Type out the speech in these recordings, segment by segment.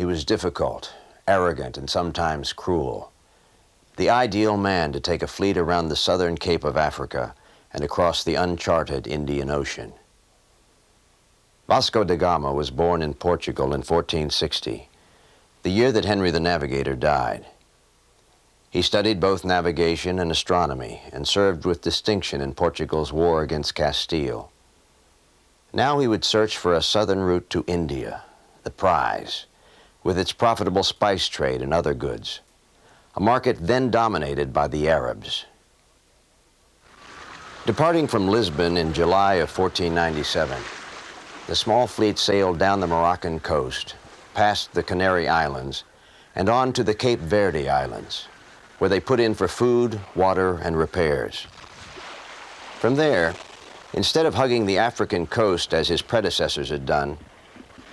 was difficult, arrogant, and sometimes cruel. The ideal man to take a fleet around the southern Cape of Africa and across the uncharted Indian Ocean. Vasco da Gama was born in Portugal in 1460, the year that Henry the Navigator died. He studied both navigation and astronomy and served with distinction in Portugal's war against Castile. Now he would search for a southern route to India, the prize, with its profitable spice trade and other goods, a market then dominated by the Arabs. Departing from Lisbon in July of 1497, the small fleet sailed down the Moroccan coast, past the Canary Islands, and on to the Cape Verde Islands, where they put in for food, water, and repairs. From there, instead of hugging the African coast as his predecessors had done,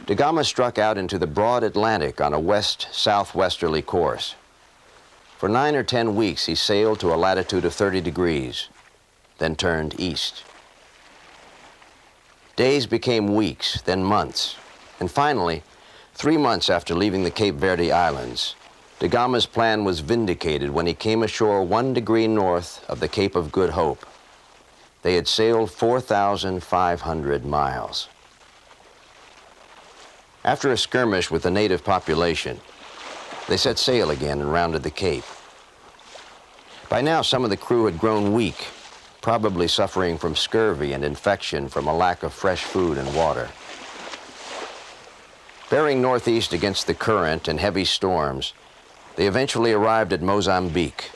Da Gama struck out into the broad Atlantic on a west-southwesterly course. For 9 or 10 weeks, he sailed to a latitude of 30 degrees, then turned east. Days became weeks, then months, and finally, 3 months after leaving the Cape Verde Islands, Da Gama's plan was vindicated when he came ashore 1 degree north of the Cape of Good Hope. They had sailed 4,500 miles. After a skirmish with the native population, they set sail again and rounded the Cape. By now, some of the crew had grown weak, probably suffering from scurvy and infection from a lack of fresh food and water. Bearing northeast against the current and heavy storms, they eventually arrived at Mozambique.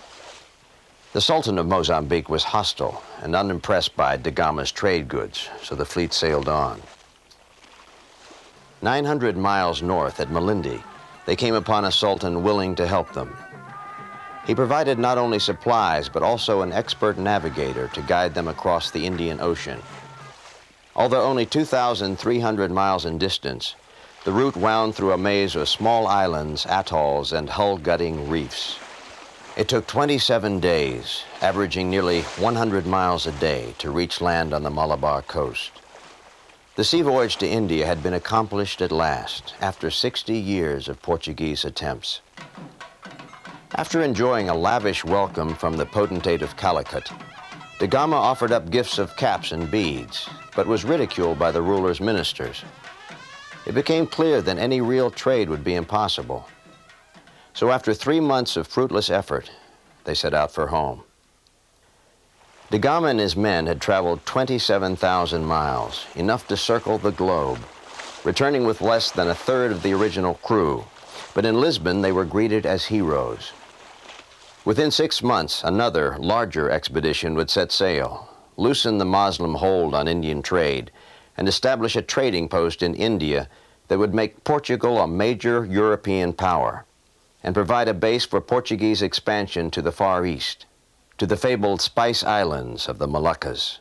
The Sultan of Mozambique was hostile and unimpressed by Da Gama's trade goods, so the fleet sailed on. 900 miles north at Malindi, they came upon a sultan willing to help them. He provided not only supplies, but also an expert navigator to guide them across the Indian Ocean. Although only 2,300 miles in distance, the route wound through a maze of small islands, atolls, and hull-gutting reefs. It took 27 days, averaging nearly 100 miles a day, to reach land on the Malabar coast. The sea voyage to India had been accomplished at last, after 60 years of Portuguese attempts. After enjoying a lavish welcome from the potentate of Calicut, Da Gama offered up gifts of caps and beads, but was ridiculed by the ruler's ministers. It became clear that any real trade would be impossible. So after 3 months of fruitless effort, they set out for home. Da Gama and his men had traveled 27,000 miles, enough to circle the globe, returning with less than a third of the original crew. But in Lisbon, they were greeted as heroes. Within 6 months, another, larger expedition would set sail, loosen the Moslem hold on Indian trade, and establish a trading post in India that would make Portugal a major European power and provide a base for Portuguese expansion to the Far East, to the fabled Spice Islands of the Moluccas.